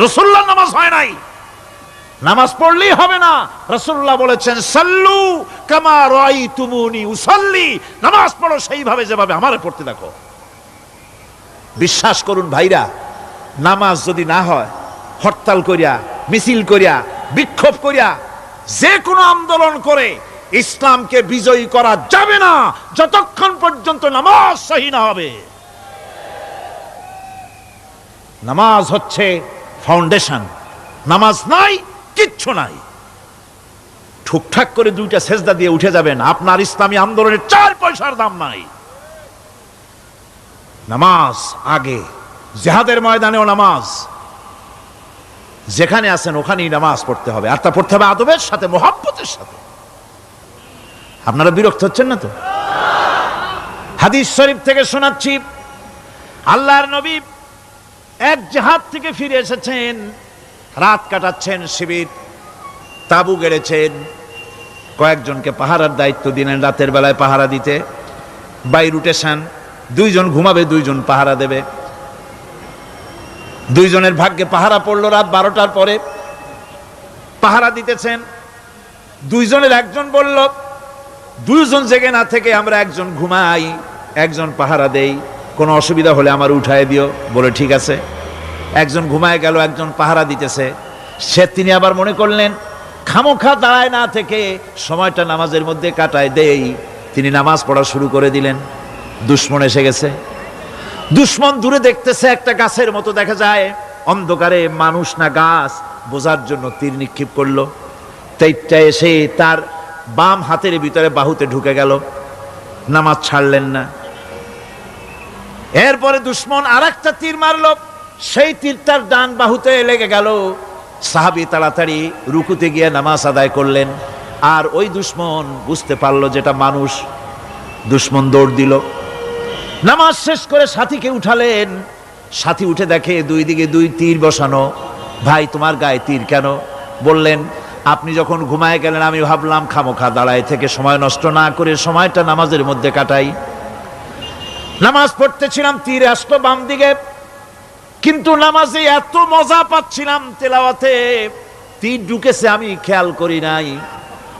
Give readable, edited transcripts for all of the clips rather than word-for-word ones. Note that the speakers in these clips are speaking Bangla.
রাসূলুল্লাহ নামাজ হয় নাই, নামাজ পড়লেই হবে না। রাসূলুল্লাহ বলেছেন সাল্লু কামা রাআইতুমুনি উসাল্লি, নামাজ পড়ো সেইভাবে যেভাবে আমারে পড়তে দেখো। বিশ্বাস করুন ভাইরা, নামাজ যদি না হয়, হরতাল করিয়া, মিছিল করিয়া, বিক্ষোভ করিয়া, যে কোনো আন্দোলন করে ইসলামকে বিজয়ী করা যাবে না যতক্ষণ পর্যন্ত নামাজ সহি না হবে। নামাজ হচ্ছে ফাউন্ডেশন, নামাজ নাই কিচ্ছু নাই। ঠুকঠাক করে দুইটা সেজদা দিয়ে উঠে যাবেন, আপনার ইসলামী আন্দোলনের 4 পয়সার দাম নাই। নামাজ আগে, জিহাদের ময়দানেও নামাজ, যেখানে আছেন ওখানেই নামাজ পড়তে হবে, আর তা পড়তে হবে আদবের সাথে, মুহাব্বতের সাথে। আপনারা বিরক্ত হচ্ছেন না তো? হাদিস শরীফ থেকে শোনাচ্ছি, আল্লাহর নবী এক জিহাদ থেকে ফিরে এসেছেন, রাত কাটাচ্ছেন, শিবির তাবু গেড়েছেন, কয়েকজনকে পাহারার দায়িত্ব দিলেন রাতের বেলায় পাহারা দিতে। বাই রুটেশন, 2 জন ঘুমাবে, 2 জন পাহারা দেবে। 2 জনের ভাগ্যে পাহারা পড়লো রাত 12টার পরে, পাহারা দিতেছেন। 2 জনের একজন বলল 2 জন জেগে না থেকে আমরা 1 জন ঘুমাই, 1 জন পাহারা দেই, কোনো অসুবিধা হলে আমার উঠায় দিও। বলে ঠিক আছে। 1 জন ঘুমায় গেল, 1 জন পাহারা দিতেছে। তিনি আবার মনে করলেন খামোখা দাঁড়ায় না থেকে সময়টা নামাজের মধ্যে কাটায় দেই। তিনি নামাজ পড়া শুরু করে দিলেন। দুশমন এসে গেছে। দুশমন দূরে দেখতেছে, একটা গাছের মতো দেখা যায়, অন্ধকারে মানুষ না গাছ বোঝার জন্য তীর নিক্ষেপ করলো। তীরটা এসে তার বাম হাতের ভিতরে বাহুতে ঢুকে গেল, নামাজ ছাড়লেন না। এরপরে দুশমন আরেকটা তীর মারলো, সেই তীরটার ডান বাহুতে লেগে গেল। সাহাবী তাড়াতাড়ি রুকুতে গিয়ে নামাজ আদায় করলেন। আর ওই দুশমন বুঝতে পারলো যেটা মানুষ, দুশমন দৌড় দিল। নামাজ শেষ করে সাথীকে উঠালেন। সাথী উঠে দেখে 2 দিকে 2 তীর বসানো। ভাই তোমার গায়ে তীর কেন? বললেন আপনি যখন ঘুমায় গেলেন আমি ভাবলাম খামোখা দাঁড়ায় থেকে সময় নষ্ট না করে সময়টা নামাজের মধ্যে কাটাই। নামাজ পড়তেছিলাম, তীর আসলো বাম দিকে, কিন্তু নামাজে এত মজা পাচ্ছিলাম তেলাওয়াতে, তীর ঢুকেছে আমি খেয়াল করি নাই।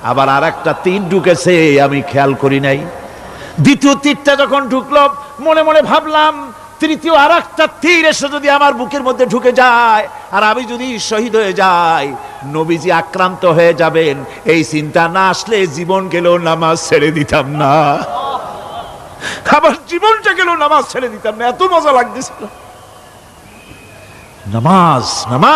আবার আরেকটা তীর ঢুকেছে আমি খেয়াল করি নাই। দ্বিতীয় তীরটা যখন ঢুকলো মনে মনে ভাবলাম তৃতীয় আরেকটা তীর এসে যদি আমার বুকের মধ্যে ঢুকে যায় আর আমি যদি শহীদ হয়ে যাই, নবীজি আক্রান্ত হয়ে যাবেন, এই চিন্তা না আসলে জীবন গেলেও নামাজ ছেড়ে দিতাম না। আবার জীবনটা গেলেও নামাজ ছেড়ে দিতাম না, এত মজা লাগতেছিল। নামাজ নামাজ